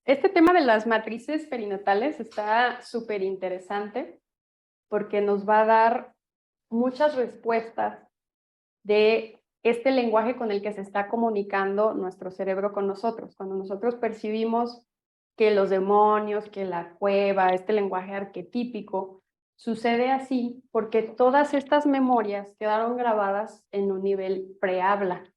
Este tema de las matrices perinatales está súper interesante porque nos va a dar muchas respuestas de este lenguaje con el que se está comunicando nuestro cerebro con nosotros. Cuando nosotros percibimos que los demonios, que la cueva, este lenguaje arquetípico, sucede así porque todas estas memorias quedaron grabadas en un nivel prehabla.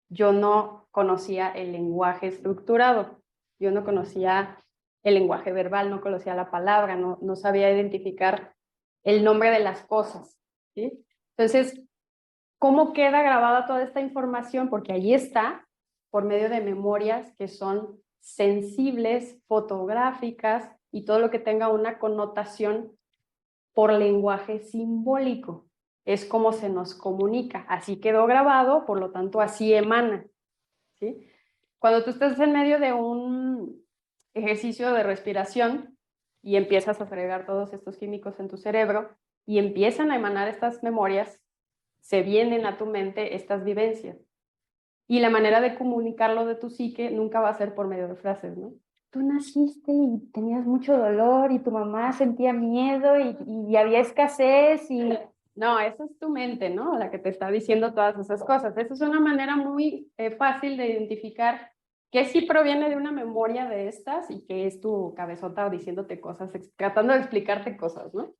Yo no conocía el lenguaje estructurado, yo no conocía el lenguaje verbal, no conocía la palabra, no sabía identificar el nombre de las cosas, ¿sí? Entonces, ¿cómo queda grabada toda esta información? Porque allí está, por medio de memorias que son sensibles, fotográficas y todo lo que tenga una connotación por lenguaje simbólico. Es como se nos comunica. Así quedó grabado, por lo tanto, así emana, ¿sí? Cuando tú estás en medio de un ejercicio de respiración y empiezas a segregar todos estos químicos en tu cerebro y empiezan a emanar estas memorias, se vienen a tu mente estas vivencias. Y la manera de comunicarlo de tu psique nunca va a ser por medio de frases, ¿no? Tú naciste y tenías mucho dolor y tu mamá sentía miedo y había escasez y... No, esa es tu mente, ¿no? La que te está diciendo todas esas cosas. Esa es una manera muy fácil de identificar que sí proviene de una memoria de estas y que es tu cabezota diciéndote cosas, tratando de explicarte cosas, ¿no?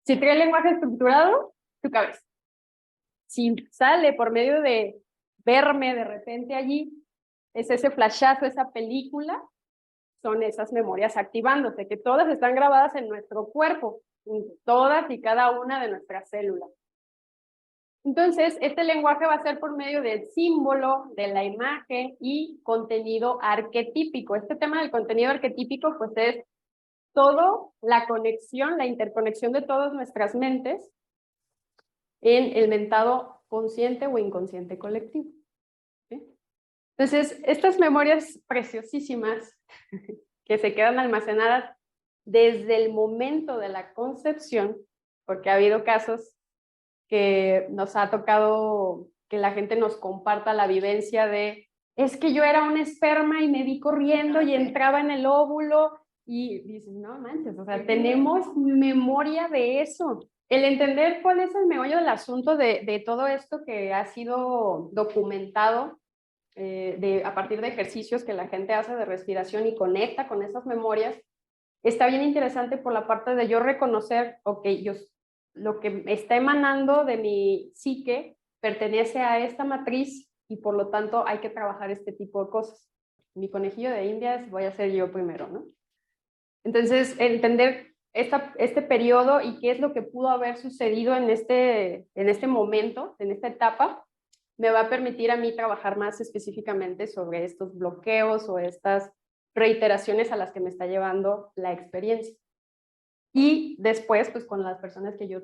Si trae el lenguaje estructurado, tu cabeza. Si sale por medio de verme de repente allí, es ese flashazo, esa película, son esas memorias activándose, que todas están grabadas en nuestro cuerpo, en todas y cada una de nuestras células. Entonces, este lenguaje va a ser por medio del símbolo, de la imagen y contenido arquetípico. Este tema del contenido arquetípico, pues es todo la conexión, la interconexión de todas nuestras mentes en el mentado consciente o inconsciente colectivo, ¿sí? Entonces, estas memorias preciosísimas que se quedan almacenadas desde el momento de la concepción, porque ha habido casos que nos ha tocado que la gente nos comparta la vivencia de, es que yo era un esperma y me vi corriendo y entraba en el óvulo y dices, no manches, o sea, tenemos memoria de eso. El entender cuál es el meollo del asunto de todo esto que ha sido documentado a partir de ejercicios que la gente hace de respiración y conecta con esas memorias, está bien interesante por la parte de yo reconocer, ok, lo que está emanando de mi psique pertenece a esta matriz y por lo tanto hay que trabajar este tipo de cosas. Mi conejillo de indias voy a ser yo primero, ¿no? Entonces, entender este periodo y qué es lo que pudo haber sucedido en este momento, en esta etapa, me va a permitir a mí trabajar más específicamente sobre estos bloqueos o estas reiteraciones a las que me está llevando la experiencia. Y después, pues con las personas que yo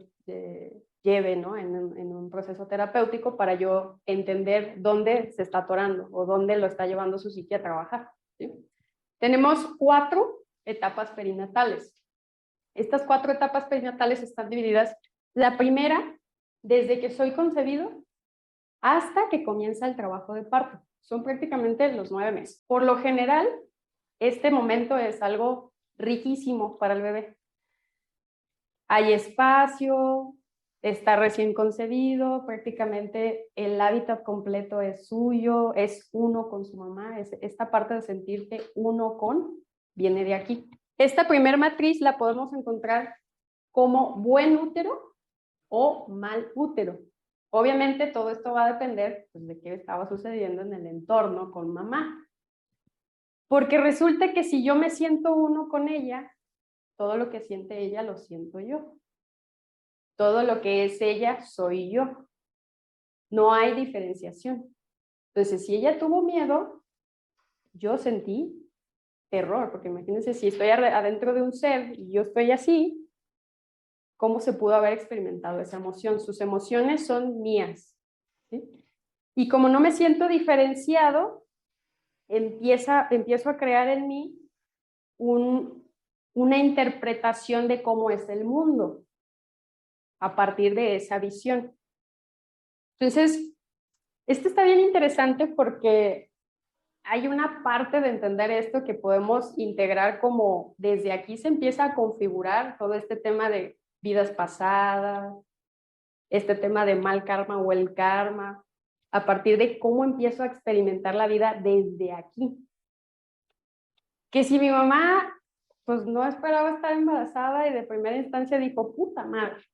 lleve, ¿no? en un proceso terapéutico para yo entender dónde se está atorando o dónde lo está llevando su psique a trabajar, ¿sí? Tenemos 4 etapas perinatales. Estas 4 etapas perinatales están divididas. La primera, desde que soy concebido hasta que comienza el trabajo de parto. Son prácticamente los 9 meses. Por lo general, este momento es algo riquísimo para el bebé. Hay espacio, está recién concebido, prácticamente el hábitat completo es suyo, es uno con su mamá, esta parte de sentirte uno con, viene de aquí. Esta primer matriz la podemos encontrar como buen útero o mal útero. Obviamente todo esto va a depender pues, de qué estaba sucediendo en el entorno con mamá. Porque resulta que si yo me siento uno con ella, todo lo que siente ella lo siento yo. Todo lo que es ella soy yo. No hay diferenciación. Entonces, si ella tuvo miedo, yo sentí terror, porque imagínense si estoy adentro de un ser y yo estoy así, ¿cómo se pudo haber experimentado esa emoción? Sus emociones son mías, ¿sí? Y como no me siento diferenciado, empiezo a crear en mí una interpretación de cómo es el mundo a partir de esa visión. Entonces, esto está bien interesante porque hay una parte de entender esto que podemos integrar como desde aquí se empieza a configurar todo este tema de vidas pasadas, este tema de mal karma o el karma, a partir de cómo empiezo a experimentar la vida desde aquí. Que si mi mamá pues no esperaba estar embarazada y de primera instancia dijo, puta madre.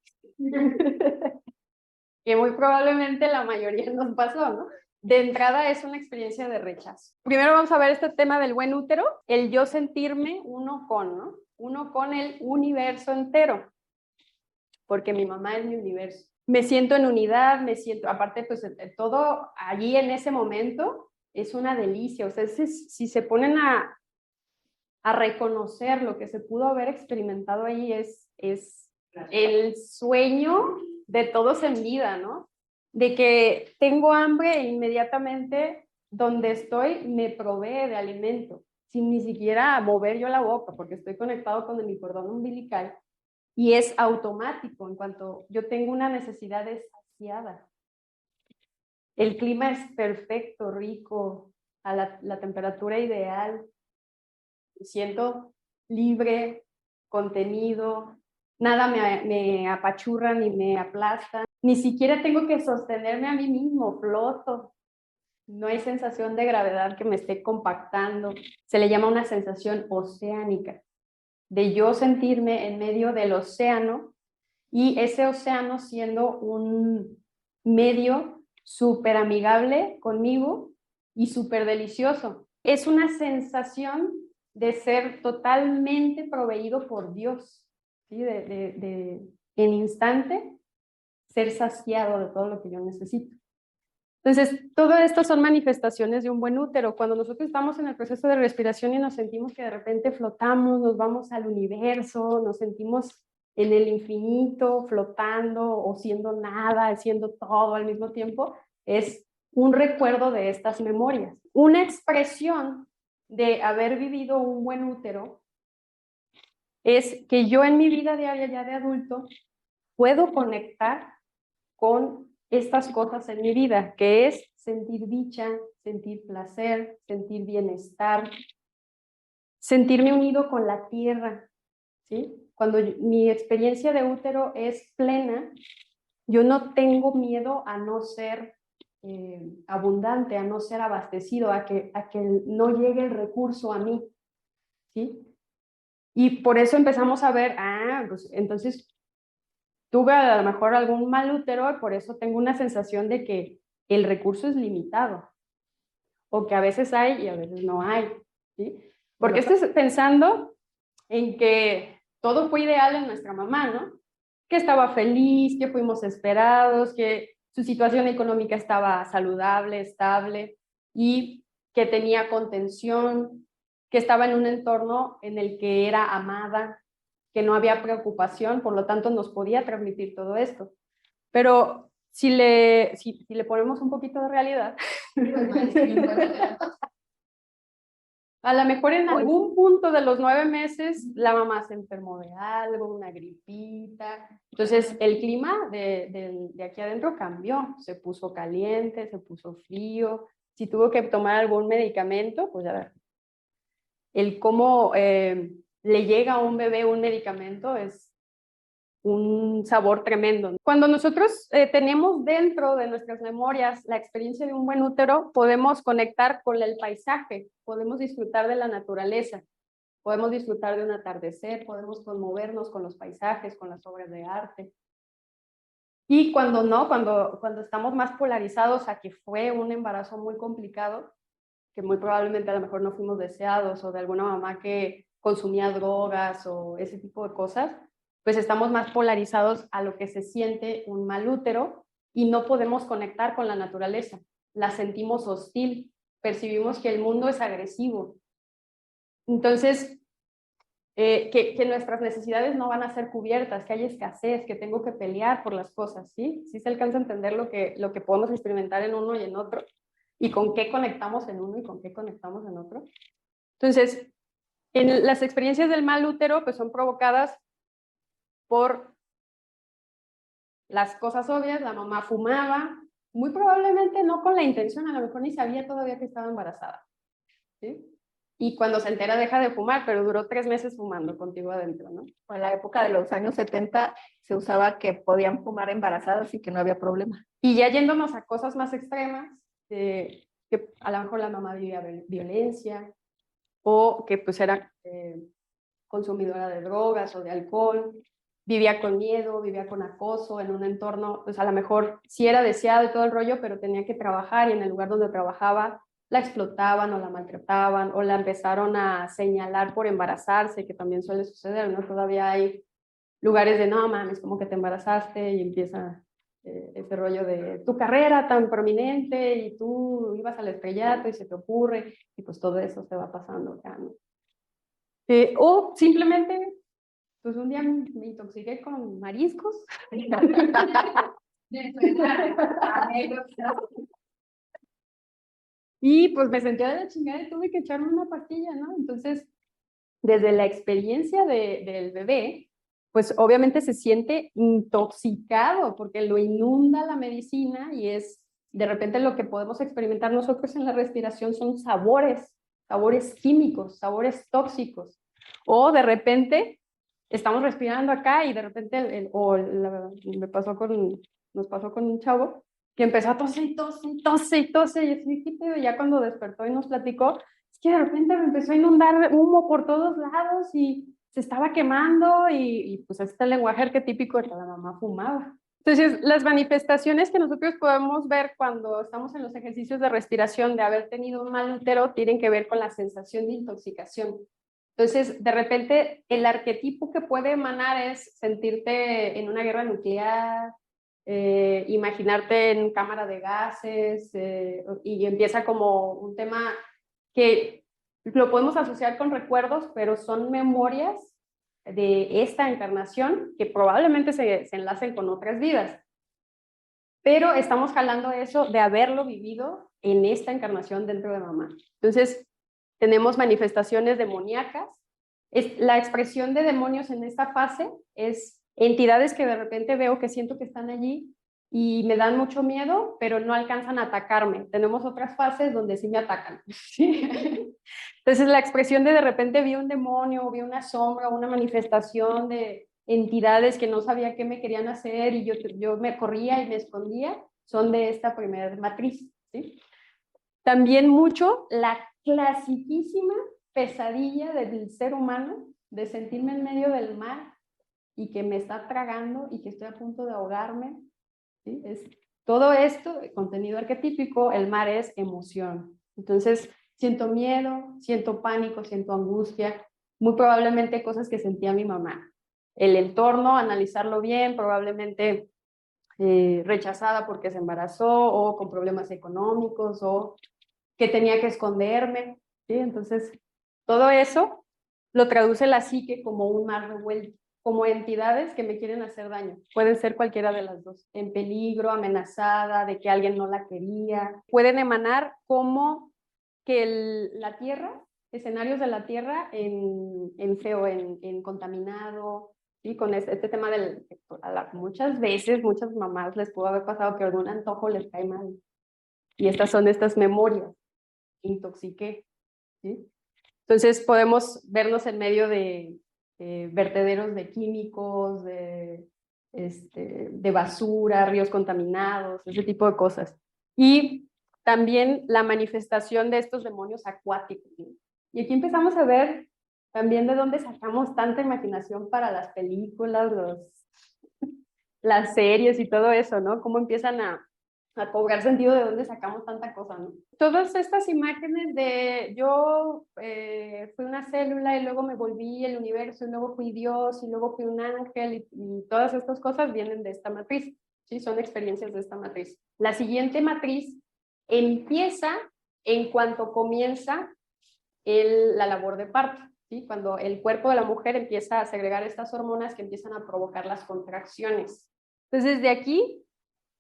Que muy probablemente la mayoría nos pasó, ¿no? De entrada es una experiencia de rechazo. Primero vamos a ver este tema del buen útero, el yo sentirme uno con, ¿no? Uno con el universo entero, porque mi mamá es mi universo. Me siento en unidad, me siento, aparte pues todo allí en ese momento es una delicia, o sea, si se ponen a reconocer lo que se pudo haber experimentado ahí es el sueño de todos en vida, ¿no? De que tengo hambre e inmediatamente donde estoy me provee de alimento, sin ni siquiera mover yo la boca, porque estoy conectado con mi cordón umbilical y es automático en cuanto yo tengo una necesidad es saciada. El clima es perfecto, rico, a la temperatura ideal. Me siento libre, contenido, nada me apachurra ni me aplasta, ni siquiera tengo que sostenerme a mí mismo, floto, no hay sensación de gravedad que me esté compactando, se le llama una sensación oceánica, de yo sentirme en medio del océano y ese océano siendo un medio súper amigable conmigo y súper delicioso. Es una sensación de ser totalmente proveído por Dios, ¿sí? En instante ser saciado de todo lo que yo necesito. Entonces, todo esto son manifestaciones de un buen útero. Cuando nosotros estamos en el proceso de respiración y nos sentimos que de repente flotamos, nos vamos al universo, nos sentimos en el infinito, flotando o siendo nada, siendo todo al mismo tiempo, es un recuerdo de estas memorias. Una expresión de haber vivido un buen útero es que yo en mi vida diaria ya de adulto puedo conectar con estas cosas en mi vida, que es sentir dicha, sentir placer, sentir bienestar, sentirme unido con la tierra, ¿sí? Cuando mi experiencia de útero es plena, yo no tengo miedo a no ser abundante, a no ser abastecido, a que no llegue el recurso a mí, ¿sí? Y por eso empezamos a ver, pues entonces tuve a lo mejor algún mal útero y por eso tengo una sensación de que el recurso es limitado o que a veces hay y a veces no hay, ¿sí? Porque estoy pensando en que todo fue ideal en nuestra mamá, ¿no? Que estaba feliz, que fuimos esperados, que su situación económica estaba saludable, estable y que tenía contención, que estaba en un entorno en el que era amada, que no había preocupación, por lo tanto nos podía transmitir todo esto. Pero si le ponemos un poquito de realidad, a lo mejor en algún punto de los 9 meses la mamá se enfermó de algo, una gripita. Entonces el clima de aquí adentro cambió, se puso caliente, se puso frío. Si tuvo que tomar algún medicamento, pues a ver, el cómo le llega a un bebé un medicamento es un sabor tremendo. Cuando nosotros tenemos dentro de nuestras memorias la experiencia de un buen útero, podemos conectar con el paisaje, podemos disfrutar de la naturaleza, podemos disfrutar de un atardecer, podemos conmovernos con los paisajes, con las obras de arte. Y cuando no, cuando estamos más polarizados a que fue un embarazo muy complicado, que muy probablemente a lo mejor no fuimos deseados, o de alguna mamá que consumía drogas o ese tipo de cosas, pues estamos más polarizados a lo que se siente un mal útero y no podemos conectar con la naturaleza. La sentimos hostil, percibimos que el mundo es agresivo. Entonces, que nuestras necesidades no van a ser cubiertas, que hay escasez, que tengo que pelear por las cosas, ¿sí? Sí se alcanza a entender lo que podemos experimentar en uno y en otro, y con qué conectamos en uno y con qué conectamos en otro. Entonces, en las experiencias del mal útero pues son provocadas por las cosas obvias. La mamá fumaba, muy probablemente no con la intención, a lo mejor ni sabía todavía que estaba embarazada. ¿sí? Y cuando se entera deja de fumar, pero duró 3 meses fumando contigo adentro, ¿no? En la época de los años 70 se usaba que podían fumar embarazadas y que no había problema. Y ya yéndonos a cosas más extremas, que a lo mejor la mamá vivía violencia o que pues era consumidora de drogas o de alcohol, vivía con miedo, vivía con acoso en un entorno, pues a lo mejor sí era deseado y todo el rollo, pero tenía que trabajar y en el lugar donde trabajaba la explotaban o la maltrataban o la empezaron a señalar por embarazarse, que también suele suceder, ¿no? Todavía hay lugares de no mames, como que te embarazaste y empieza ese rollo de tu carrera tan prominente y tú ibas al estrellato y se te ocurre y pues todo eso se va pasando acá, ¿no? O simplemente, pues un día me intoxiqué con mariscos. Y pues me sentía de la chingada y tuve que echarme una pastilla, ¿no? Entonces, desde la experiencia del bebé, pues obviamente se siente intoxicado porque lo inunda la medicina y es, de repente lo que podemos experimentar nosotros en la respiración son sabores, sabores químicos, sabores tóxicos. O de repente estamos respirando acá y de repente, nos pasó con un chavo que empezó a toser y tose y tose y tose y así, ¿qué pedo? Ya cuando despertó y nos platicó, es que de repente me empezó a inundar humo por todos lados y se estaba quemando y pues este lenguaje arquetípico de que la mamá fumaba. Entonces, las manifestaciones que nosotros podemos ver cuando estamos en los ejercicios de respiración de haber tenido un mal útero tienen que ver con la sensación de intoxicación. Entonces, de repente, el arquetipo que puede emanar es sentirte en una guerra nuclear, imaginarte en cámara de gases, y empieza como un tema que lo podemos asociar con recuerdos, pero son memorias de esta encarnación que probablemente se enlacen con otras vidas. Pero estamos jalando eso de haberlo vivido en esta encarnación dentro de mamá. Entonces, tenemos manifestaciones demoníacas. La expresión de demonios en esta fase es entidades que de repente veo que siento que están allí y me dan mucho miedo, pero no alcanzan a atacarme. Tenemos otras fases donde sí me atacan. Entonces, la expresión de repente vi un demonio, vi una sombra, una manifestación de entidades que no sabía qué me querían hacer y yo me corría y me escondía, son de esta primera matriz, ¿sí? También mucho la clasiquísima pesadilla del ser humano de sentirme en medio del mar y que me está tragando y que estoy a punto de ahogarme, ¿sí? Todo esto, contenido arquetípico, el mar es emoción. Entonces, siento miedo, siento pánico, siento angustia, muy probablemente cosas que sentía mi mamá. El entorno, analizarlo bien, probablemente rechazada porque se embarazó o con problemas económicos o que tenía que esconderme, ¿sí? Entonces, todo eso lo traduce la psique como un mar revuelto, como entidades que me quieren hacer daño. Pueden ser cualquiera de las dos, en peligro, amenazada, de que alguien no la quería. Pueden emanar como que la Tierra, escenarios de la Tierra en feo, en contaminado, ¿sí? Con este tema del... muchas veces, muchas mamás les pudo haber pasado que algún antojo les cae mal. Y estas son estas memorias. Intoxiqué, ¿sí? Entonces podemos vernos en medio de vertederos de químicos, de basura, ríos contaminados, ese tipo de cosas. Y también la manifestación de estos demonios acuáticos, ¿no? Y aquí empezamos a ver también de dónde sacamos tanta imaginación para las películas, las series y todo eso, ¿no? Cómo empiezan a cobrar sentido de dónde sacamos tanta cosa, ¿no? Todas estas imágenes de yo fui una célula y luego me volví el universo y luego fui Dios y luego fui un ángel y todas estas cosas vienen de esta matriz, ¿sí? Son experiencias de esta matriz. La siguiente matriz empieza en cuanto comienza la labor de parto, ¿sí? Cuando el cuerpo de la mujer empieza a segregar estas hormonas que empiezan a provocar las contracciones. Entonces, de aquí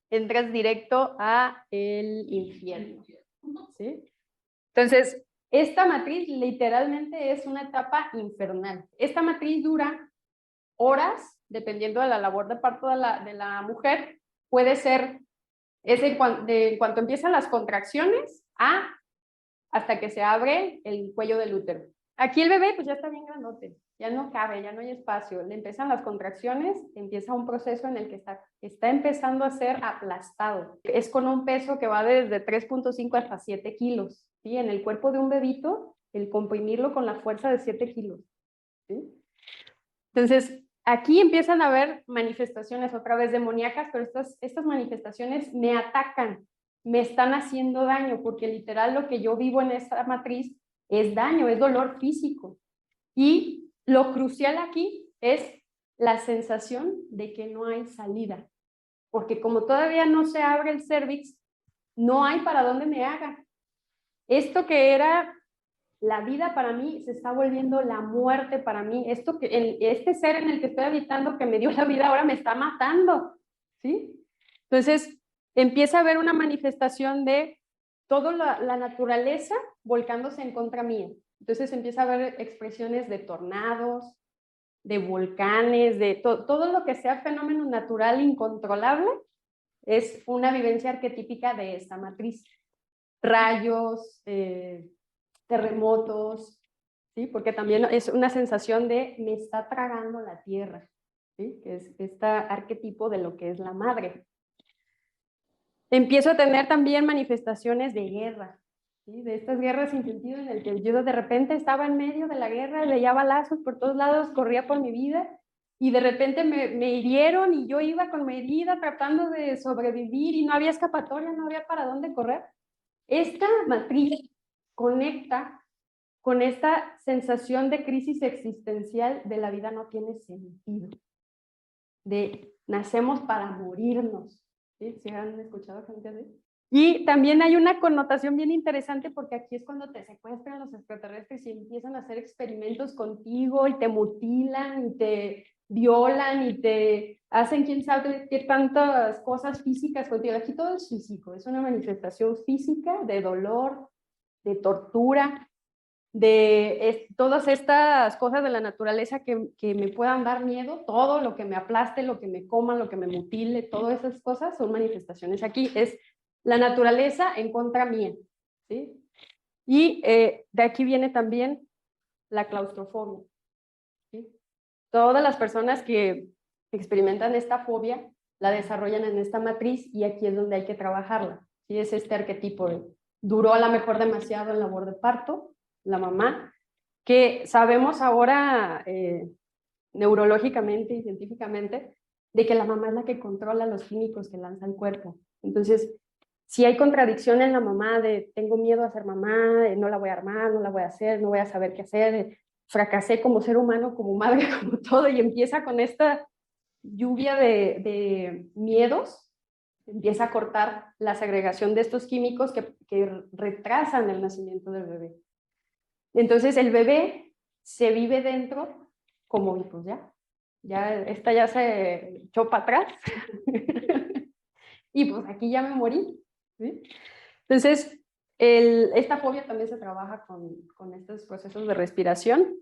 entras directo a el infierno, ¿sí? Entonces, esta matriz literalmente es una etapa infernal. Esta matriz dura horas, dependiendo de la labor de parto de la mujer. Puede ser, en cuanto empiezan las contracciones, hasta que se abre el cuello del útero. Aquí el bebé pues ya está bien grandote, ya no cabe, ya no hay espacio, le empiezan las contracciones, empieza un proceso en el que está empezando a ser aplastado. Es con un peso que va desde 3.5 hasta 7 kilos, ¿sí? En el cuerpo de un bebito, el comprimirlo con la fuerza de 7 kilos, ¿sí? Entonces, aquí empiezan a haber manifestaciones otra vez demoníacas, pero estas manifestaciones me atacan, me están haciendo daño, porque literal lo que yo vivo en esta matriz es daño, es dolor físico. Y lo crucial aquí es la sensación de que no hay salida, porque como todavía no se abre el cérvix, no hay para dónde me haga. Esto que era la vida para mí se está volviendo la muerte para mí. Este ser en el que estoy habitando que me dio la vida ahora me está matando, ¿sí? Entonces empieza a haber una manifestación de toda la naturaleza volcándose en contra mía. Entonces empieza a haber expresiones de tornados, de volcanes, de todo lo que sea fenómeno natural incontrolable, es una vivencia arquetípica de esta matriz. Rayos, terremotos, ¿sí? Porque también es una sensación de me está tragando la tierra, ¿sí? Que es este arquetipo de lo que es la madre. Empiezo a tener también manifestaciones de guerra, ¿sí? De estas guerras sin sentido en el que yo de repente estaba en medio de la guerra, veía balazos por todos lados, corría por mi vida y de repente me hirieron y yo iba con mi herida tratando de sobrevivir y no había escapatoria, no había para dónde correr. Esta matriz conecta con esta sensación de crisis existencial de la vida no tiene sentido, de nacemos para morirnos. ¿Sí? ¿Sí han escuchado gente así? Y también hay una connotación bien interesante porque aquí es cuando te secuestran los extraterrestres y empiezan a hacer experimentos contigo y te mutilan y te violan y te hacen quién sabe qué tantas cosas físicas contigo. Aquí todo es físico, es una manifestación física de dolor, de tortura, de todas estas cosas de la naturaleza que me puedan dar miedo, todo lo que me aplaste, lo que me coma, lo que me mutile, todas esas cosas son manifestaciones aquí, es la naturaleza en contra mía, ¿sí? Y de aquí viene también la claustrofobia, ¿sí? Todas las personas que experimentan esta fobia la desarrollan en esta matriz y aquí es donde hay que trabajarla, ¿sí? Es este arquetipo de, duró a lo mejor demasiado en labor de parto, la mamá, que sabemos ahora neurológicamente y científicamente de que la mamá es la que controla los químicos que lanza el cuerpo. Entonces, si hay contradicción en la mamá de tengo miedo a ser mamá, no la voy a armar, no la voy a hacer, no voy a saber qué hacer, fracasé como ser humano, como madre, como todo, y empieza con esta lluvia de miedos, empieza a cortar la segregación de estos químicos que retrasan el nacimiento del bebé. Entonces el bebé se vive dentro como, pues esta ya se echó para atrás y pues aquí ya me morí, ¿sí? Entonces, esta fobia también se trabaja con estos procesos de respiración.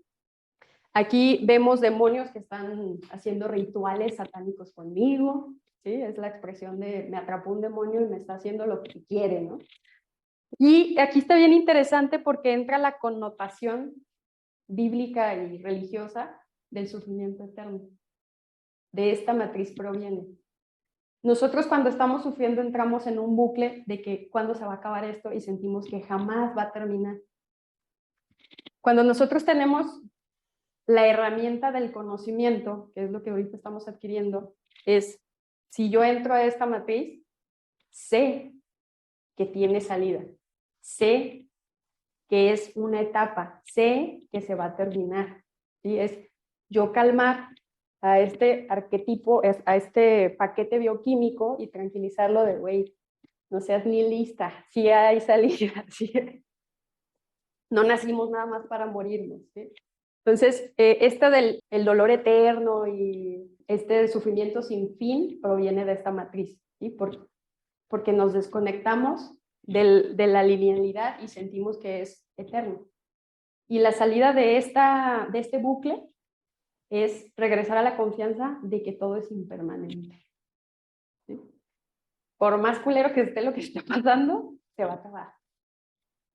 Aquí vemos demonios que están haciendo rituales satánicos conmigo, ¿sí? Es la expresión de me atrapó un demonio y me está haciendo lo que quiere, ¿no? Y aquí está bien interesante porque entra la connotación bíblica y religiosa del sufrimiento eterno. De esta matriz proviene. Nosotros cuando estamos sufriendo entramos en un bucle de que cuándo se va a acabar esto y sentimos que jamás va a terminar. Cuando nosotros tenemos la herramienta del conocimiento, que es lo que ahorita estamos adquiriendo, es si yo entro a esta matriz, sé que tiene salida, sé que es una etapa, sé que se va a terminar. ¿Sí? Es yo calmar a este arquetipo, a este paquete bioquímico y tranquilizarlo de, güey, no seas ni lista, sí hay salida, ¿sí? No nacimos nada más para morirnos, ¿sí? Entonces, esta del el dolor eterno y este sufrimiento sin fin proviene de esta matriz, ¿sí? Porque nos desconectamos de la linealidad y sentimos que es eterno. Y la salida de este bucle es regresar a la confianza de que todo es impermanente, ¿sí? Por más culero que esté lo que está pasando, se va a acabar,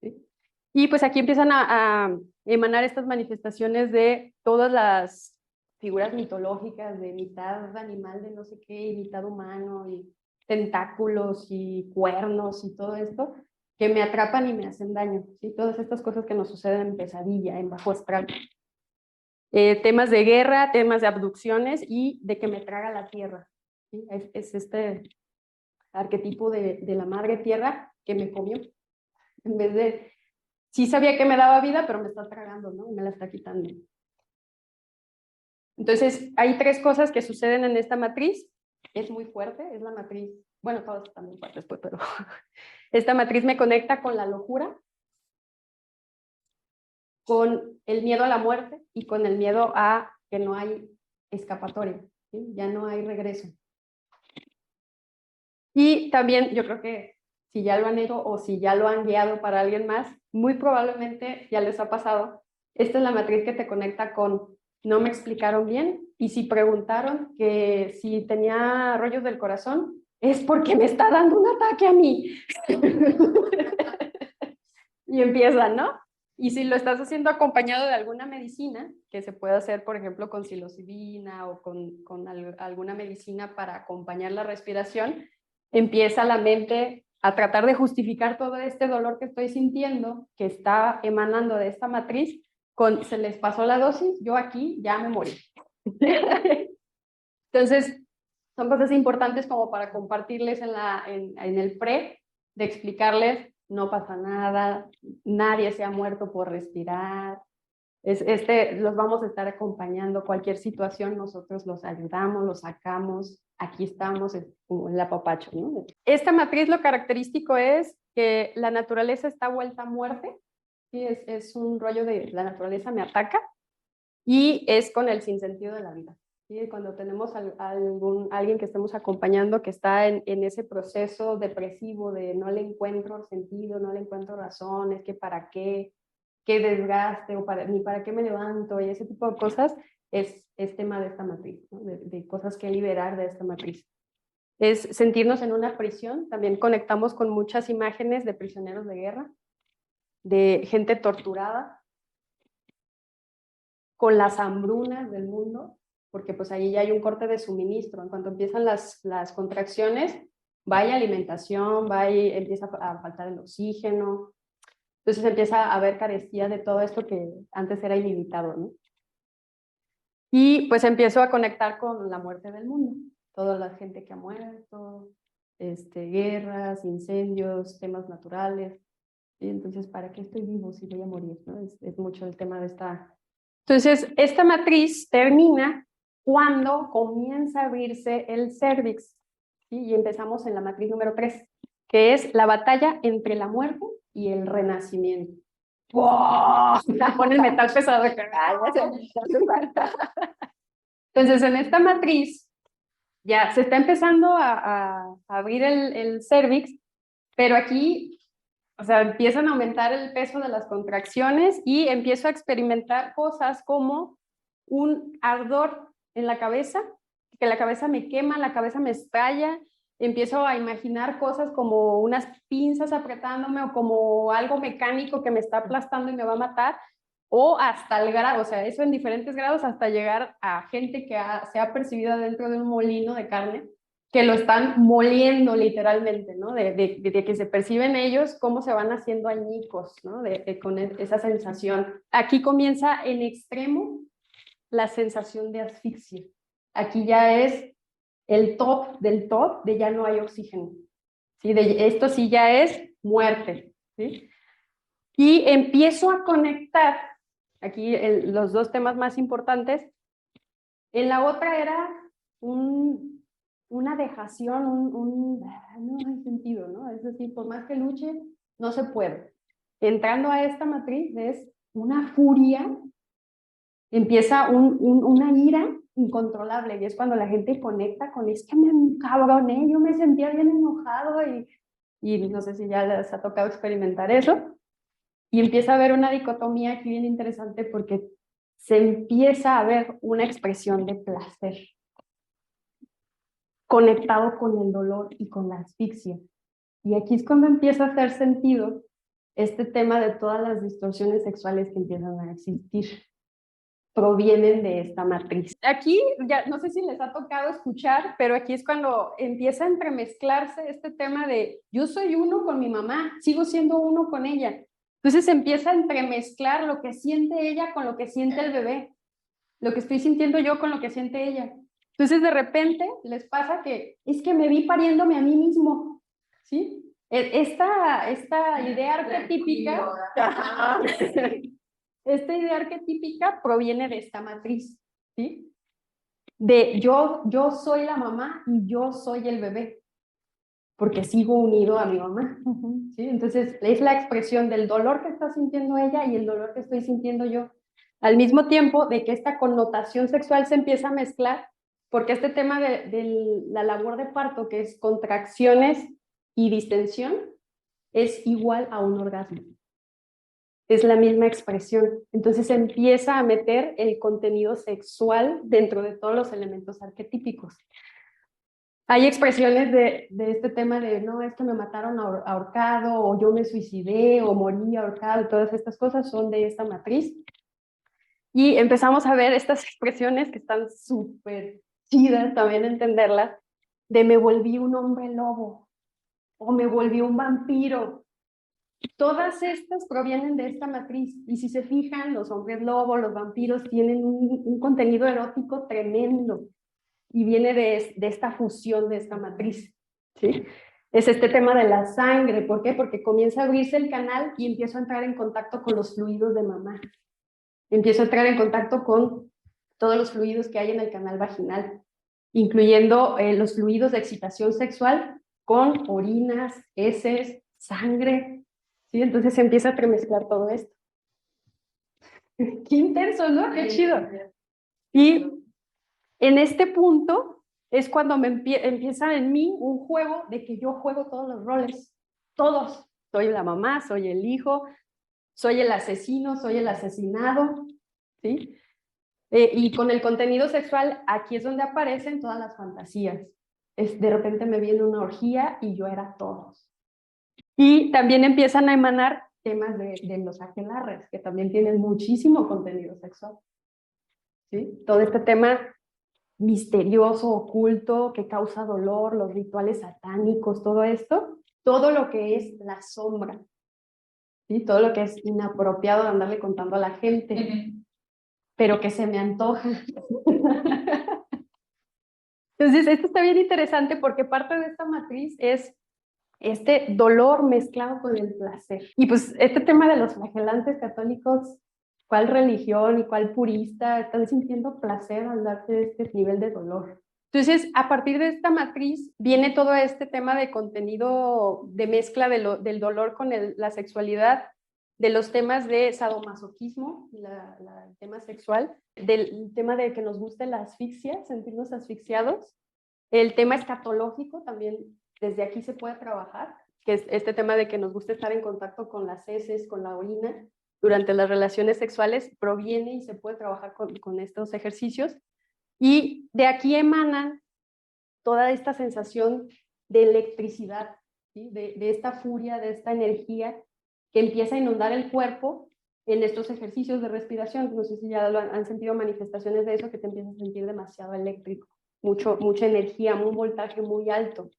¿sí? Y pues aquí empiezan a emanar estas manifestaciones de todas las figuras mitológicas, de mitad animal de no sé qué, y mitad humano, y tentáculos y cuernos y todo esto, que me atrapan y me hacen daño, ¿sí? Todas estas cosas que nos suceden en pesadilla, en bajo astral. Temas de guerra, temas de abducciones y de que me traga la tierra, ¿sí? Es este arquetipo de la madre tierra que me comió, en vez de, sí sabía que me daba vida, pero me está tragando, ¿no? Y me la está quitando. Entonces, hay tres cosas que suceden en esta matriz. Es muy fuerte, es la matriz, bueno, todas están muy fuertes, pues, pero esta matriz me conecta con la locura, con el miedo a la muerte y con el miedo a que no hay escapatoria, ¿sí? Ya no hay regreso. Y también yo creo que si ya lo han hecho o si ya lo han guiado para alguien más, muy probablemente ya les ha pasado. Esta es la matriz que te conecta con no me explicaron bien y si preguntaron que si tenía rollos del corazón, es porque me está dando un ataque a mí. Y empiezan, ¿no? Y si lo estás haciendo acompañado de alguna medicina, que se puede hacer, por ejemplo, con psilocibina o con alguna medicina para acompañar la respiración, empieza la mente a tratar de justificar todo este dolor que estoy sintiendo, que está emanando de esta matriz, con se les pasó la dosis, yo aquí ya me morí. Entonces, son cosas importantes como para compartirles en el pre, de explicarles, no pasa nada, nadie se ha muerto por respirar, los vamos a estar acompañando, cualquier situación nosotros los ayudamos, los sacamos, aquí estamos, es como el apapacho, ¿no? Esta matriz lo característico es que la naturaleza está vuelta a muerte, ¿sí? Es un rollo de la naturaleza me ataca y es con el sinsentido de la vida. ¿Sí? Cuando tenemos alguien que estemos acompañando que está en ese proceso depresivo de no le encuentro sentido, no le encuentro razón, es que para qué desgaste, o ni para qué me levanto, y ese tipo de cosas, es tema de esta matriz, ¿no? De cosas que liberar de esta matriz. Es sentirnos en una prisión, también conectamos con muchas imágenes de prisioneros de guerra, de gente torturada, con las hambrunas del mundo, porque pues ahí ya hay un corte de suministro. En cuanto empiezan las contracciones, va a alimentación, empieza a faltar el oxígeno, entonces empieza a haber carestía de todo esto que antes era ilimitado, ¿no? Y pues empiezo a conectar con la muerte del mundo, toda la gente que ha muerto, guerras, incendios, temas naturales. Y entonces, ¿para qué estoy vivo si voy a morir? ¿No? Es mucho el tema de esta. Entonces, esta matriz termina cuando comienza a abrirse el cérvix, ¿sí? Y empezamos en la matriz número 3, que es la batalla entre la muerte y el renacimiento. ¡Wow! Pone el metal pesado. Entonces, en esta matriz ya se está empezando a abrir el cérvix, pero aquí, o sea, empiezan a aumentar el peso de las contracciones y empiezo a experimentar cosas como un ardor en la cabeza, que la cabeza me quema, la cabeza me estalla, empiezo a imaginar cosas como unas pinzas apretándome o como algo mecánico que me está aplastando y me va a matar, o hasta el grado, o sea, eso en diferentes grados hasta llegar a gente que se ha percibido dentro de un molino de carne, que lo están moliendo literalmente, ¿no? De que se perciben ellos cómo se van haciendo añicos, ¿no? Con esa sensación. Aquí comienza en extremo la sensación de asfixia. Aquí ya es el top del top de ya no hay oxígeno. ¿Sí? Esto sí ya es muerte. ¿Sí? Y empiezo a conectar, aquí los dos temas más importantes. En la otra era una dejación, no hay sentido, ¿no? Es decir, por más que luche, no se puede. Entrando a esta matriz es una furia, empieza una ira incontrolable y es cuando la gente conecta con, es que me encabroné, yo me sentía bien enojado y no sé si ya les ha tocado experimentar eso. Y empieza a haber una dicotomía aquí bien interesante porque se empieza a ver una expresión de placer conectado con el dolor y con la asfixia. Y aquí es cuando empieza a hacer sentido este tema de todas las distorsiones sexuales que empiezan a existir provienen de esta matriz. Aquí, ya no sé si les ha tocado escuchar, pero aquí es cuando empieza a entremezclarse este tema de yo soy uno con mi mamá, sigo siendo uno con ella. Entonces empieza a entremezclar lo que siente ella con lo que siente el bebé, lo que estoy sintiendo yo con lo que siente ella. Entonces de repente les pasa que es que me vi pariéndome a mí mismo, ¿sí? Esta idea arquetípica, esta idea arquetípica proviene de esta matriz, ¿sí? De yo soy la mamá y yo soy el bebé, porque sigo unido a mi mamá, ¿sí? Entonces es la expresión del dolor que está sintiendo ella y el dolor que estoy sintiendo yo. Al mismo tiempo de que esta connotación sexual se empieza a mezclar, porque este tema de la labor de parto, que es contracciones y distensión, es igual a un orgasmo. Es la misma expresión. Entonces se empieza a meter el contenido sexual dentro de todos los elementos arquetípicos. Hay expresiones de este tema de, no, es que me mataron ahorcado, o yo me suicidé, o morí ahorcado, todas estas cosas son de esta matriz. Y empezamos a ver estas expresiones que están súper chidas también entenderlas, de me volví un hombre lobo, o me volví un vampiro. Todas estas provienen de esta matriz, y si se fijan, los hombres lobo, los vampiros tienen un contenido erótico tremendo, y viene de esta fusión de esta matriz, ¿sí? Es este tema de la sangre. ¿Por qué? Porque comienza a abrirse el canal y empiezo a entrar en contacto con los fluidos de mamá. Empiezo a entrar en contacto con todos los fluidos que hay en el canal vaginal, incluyendo los fluidos de excitación sexual con orinas, heces, sangre, ¿sí? Entonces se empieza a tremezclar todo esto. Qué intenso, ¿no? Qué chido. Y en este punto es cuando empieza en mí un juego de que yo juego todos los roles, todos. Soy la mamá, soy el hijo, soy el asesino, soy el asesinado, ¿sí? Y con el contenido sexual, aquí es donde aparecen todas las fantasías. De repente me viene una orgía y yo era todos. Y también empiezan a emanar temas de los aquelarres, que también tienen muchísimo contenido sexual, ¿sí? Todo este tema misterioso, oculto, que causa dolor, los rituales satánicos, todo esto, todo lo que es la sombra, ¿sí? Todo lo que es inapropiado de andarle contando a la gente, pero que se me antoja. Entonces, esto está bien interesante porque parte de esta matriz es este dolor mezclado con el placer. Y pues este tema de los flagelantes católicos, ¿cuál religión y cuál purista están sintiendo placer al darse este nivel de dolor? Entonces, a partir de esta matriz viene todo este tema de contenido de mezcla del dolor con la sexualidad, de los temas de sadomasoquismo, el tema sexual, del tema de que nos guste la asfixia, sentirnos asfixiados, el tema escatológico también, desde aquí se puede trabajar, que es este tema de que nos gusta estar en contacto con las heces, con la orina, durante las relaciones sexuales, proviene y se puede trabajar con estos ejercicios. Y de aquí emana toda esta sensación de electricidad, ¿sí? de esta furia, de esta energía que empieza a inundar el cuerpo en estos ejercicios de respiración. No sé si ya han sentido manifestaciones de eso, que te empiezas a sentir demasiado eléctrico, mucha energía, un voltaje muy alto.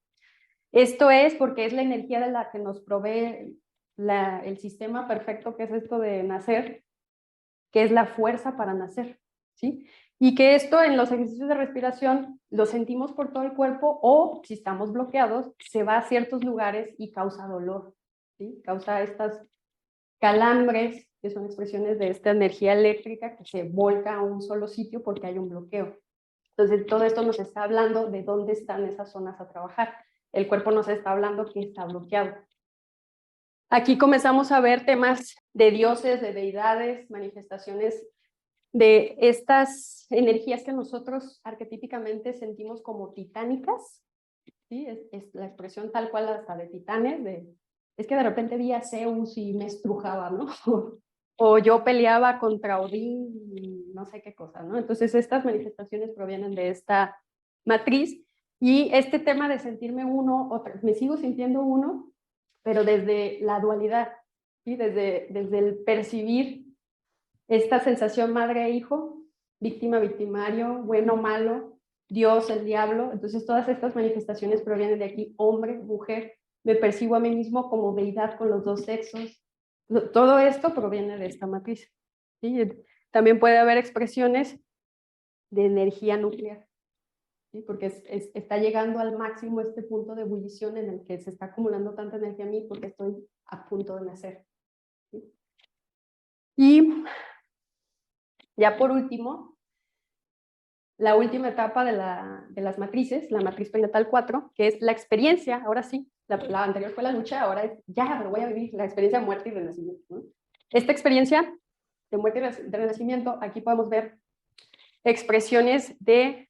Esto es porque es la energía de la que nos provee el sistema perfecto, que es esto de nacer, que es la fuerza para nacer, ¿sí? Y que esto en los ejercicios de respiración lo sentimos por todo el cuerpo, o si estamos bloqueados, se va a ciertos lugares y causa dolor, ¿sí? Causa estas calambres, que son expresiones de esta energía eléctrica que se volca a un solo sitio porque hay un bloqueo. Entonces, todo esto nos está hablando de dónde están esas zonas a trabajar. El cuerpo nos está hablando que está bloqueado. Aquí comenzamos a ver temas de dioses, de deidades, manifestaciones de estas energías que nosotros arquetípicamente sentimos como titánicas, ¿sí? Es la expresión tal cual hasta de titanes, es que de repente vi a Zeus y me estrujaba, ¿no? O yo peleaba contra Odín y no sé qué cosa, ¿no? Entonces estas manifestaciones provienen de esta matriz, y este tema de sentirme uno, me sigo sintiendo uno, pero desde la dualidad, ¿sí? Desde el percibir esta sensación madre e hijo, víctima, victimario, bueno, malo, Dios, el diablo. Entonces todas estas manifestaciones provienen de aquí, hombre, mujer, me percibo a mí mismo como deidad con los dos sexos. Todo esto proviene de esta matriz. ¿Sí? También puede haber expresiones de energía nuclear, ¿sí? Porque está llegando al máximo este punto de ebullición en el que se está acumulando tanta energía en mí porque estoy a punto de nacer. ¿Sí? Y ya por último, la última etapa de las matrices, la matriz perinatal 4, que es la experiencia, ahora sí, la anterior fue la lucha, ahora es ya, lo voy a vivir, la experiencia de muerte y renacimiento, ¿no? Esta experiencia de muerte y de renacimiento, aquí podemos ver expresiones de...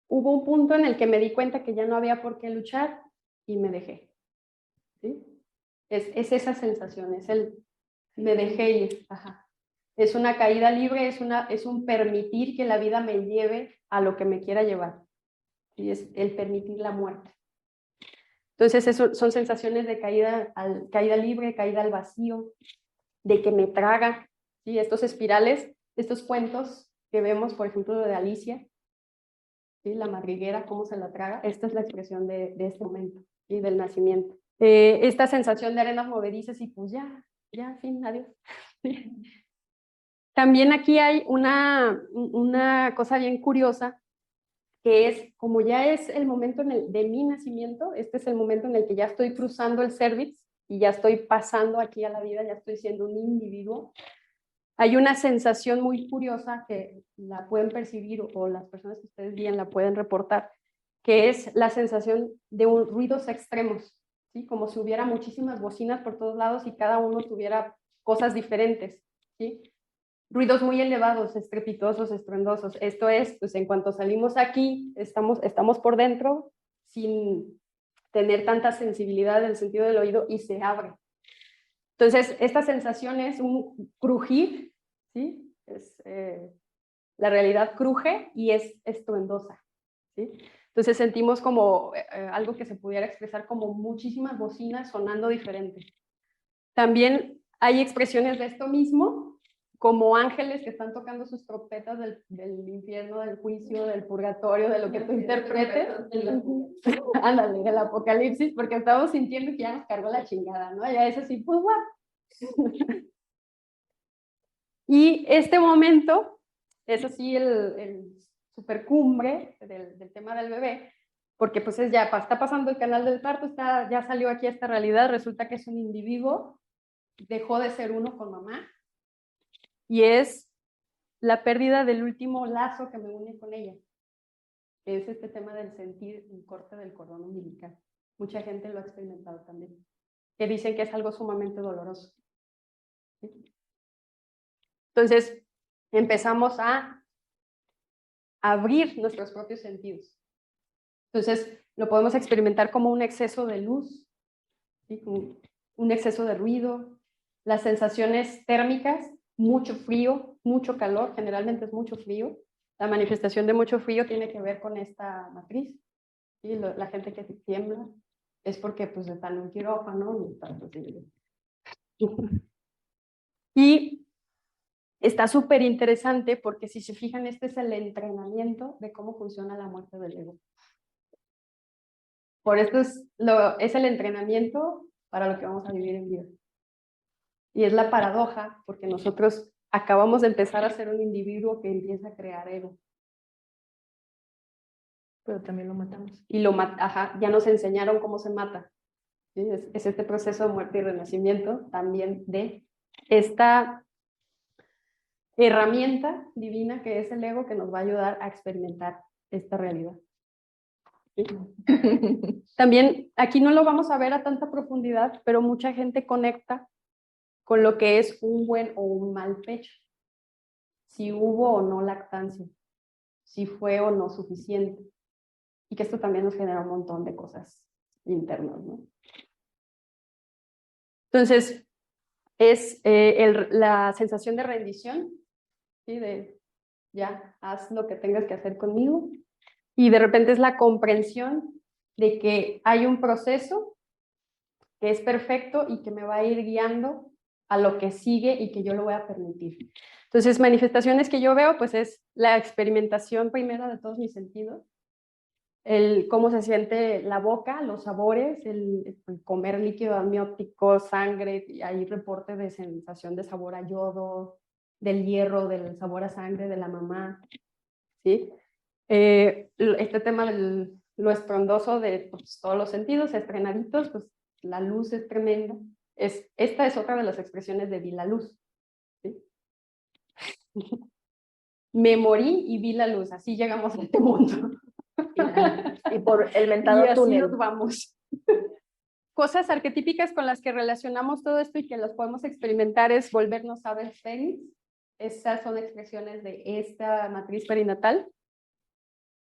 Hubo un punto en el que me di cuenta que ya no había por qué luchar y me dejé. ¿Sí? Es esa sensación, es el me dejé ir. Ajá. Es una caída libre, es un permitir que la vida me lleve a lo que me quiera llevar. Y es el permitir la muerte. Entonces son sensaciones de caída libre, caída al vacío, de que me traga. ¿Sí? Estos espirales, estos cuentos que vemos, por ejemplo, de Alicia, ¿sí? La madriguera, cómo se la traga. Esta es la expresión de este momento, ¿sí? Del nacimiento. Esta sensación de arenas movedizas y pues ya, fin, adiós. También aquí hay una cosa bien curiosa, que es, como ya es el momento de mi nacimiento, este es el momento en el que ya estoy cruzando el cervix y ya estoy pasando aquí a la vida, ya estoy siendo un individuo. Hay una sensación muy curiosa que la pueden percibir o las personas que ustedes bien la pueden reportar, que es la sensación de ruidos extremos, ¿sí? Como si hubiera muchísimas bocinas por todos lados y cada uno tuviera cosas diferentes, ¿sí? Ruidos muy elevados, estrepitosos, estruendosos. Esto es, pues en cuanto salimos aquí, estamos por dentro sin tener tanta sensibilidad del sentido del oído y se abre. Entonces, esta sensación es un crujir, ¿sí? La realidad cruje y es estruendosa, ¿sí? Entonces sentimos como algo que se pudiera expresar como muchísimas bocinas sonando diferente. También hay expresiones de esto mismo, como ángeles que están tocando sus trompetas del infierno, del juicio, del purgatorio, de lo que tú interpretes. Ándale, del apocalipsis, porque estamos sintiendo que ya nos cargó la chingada, ¿no? Ya es así, pues, guau. Y este momento es así el supercumbre del tema del bebé, porque pues ya está pasando el canal del parto, ya salió aquí esta realidad, resulta que es un individuo, dejó de ser uno con mamá, y es la pérdida del último lazo que me une con ella, que es este tema del sentir un corte del cordón umbilical. Mucha gente lo ha experimentado también, que dicen que es algo sumamente doloroso. ¿Sí? Entonces, empezamos a abrir nuestros propios sentidos. Entonces, lo podemos experimentar como un exceso de luz, ¿sí? Como un exceso de ruido, las sensaciones térmicas, mucho frío, mucho calor, generalmente es mucho frío. La manifestación de mucho frío tiene que ver con esta matriz. ¿Sí? La gente que tiembla es porque pues, están en un quirófano. Y está súper interesante porque si se fijan, este es el entrenamiento de cómo funciona la muerte del ego. Por esto es el entrenamiento para lo que vamos a vivir en vida. Y es la paradoja, porque nosotros acabamos de empezar a ser un individuo que empieza a crear ego. Pero también lo matamos. Y ya nos enseñaron cómo se mata. ¿Sí? Es este proceso de muerte y renacimiento también de esta herramienta divina que es el ego, que nos va a ayudar a experimentar esta realidad. ¿Sí? También aquí no lo vamos a ver a tanta profundidad, pero mucha gente conecta con lo que es un buen o un mal pecho, si hubo o no lactancia, si fue o no suficiente, y que esto también nos genera un montón de cosas internas, ¿no? Entonces, es la sensación de rendición, ¿sí? De ya, haz lo que tengas que hacer conmigo, y de repente es la comprensión de que hay un proceso que es perfecto y que me va a ir guiando a lo que sigue y que yo lo voy a permitir. Entonces, manifestaciones que yo veo, pues es la experimentación primero de todos mis sentidos, el cómo se siente la boca, los sabores, el comer líquido amniótico, sangre, y hay reporte de sensación de sabor a yodo, del hierro, del sabor a sangre de la mamá, ¿sí? Este tema de lo estrondoso de pues, todos los sentidos, estrenaditos, pues la luz es tremenda. Esta es otra de las expresiones de vi la luz, ¿sí? Me morí y vi la luz, así llegamos a este mundo. Y por el Y mentado así túnel. nos vamos. Cosas arquetípicas con las que relacionamos todo esto y que los podemos experimentar es volvernos aves fénix. Esas son expresiones de esta matriz perinatal.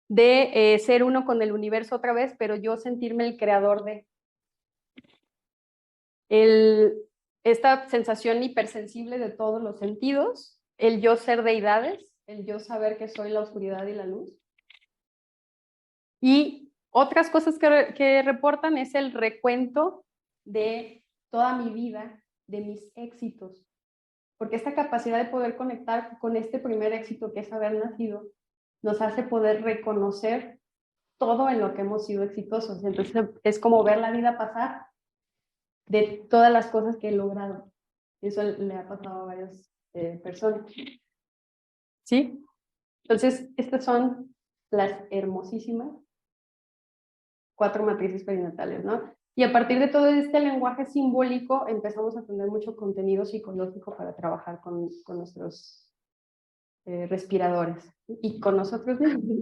De ser uno con el universo otra vez, pero yo sentirme el creador de. Esta sensación hipersensible de todos los sentidos, el yo ser deidades, el yo saber que soy la oscuridad y la luz. Y otras cosas que reportan es el recuento de toda mi vida, de mis éxitos, porque esta capacidad de poder conectar con este primer éxito que es haber nacido, nos hace poder reconocer todo en lo que hemos sido exitosos. Entonces es como ver la vida pasar de todas las cosas que he logrado. Eso le ha pasado a varias personas. ¿Sí? Entonces, estas son las hermosísimas 4 matrices perinatales, ¿no? Y a partir de todo este lenguaje simbólico empezamos a tener mucho contenido psicológico para trabajar con nuestros respiradores y con nosotros mismos.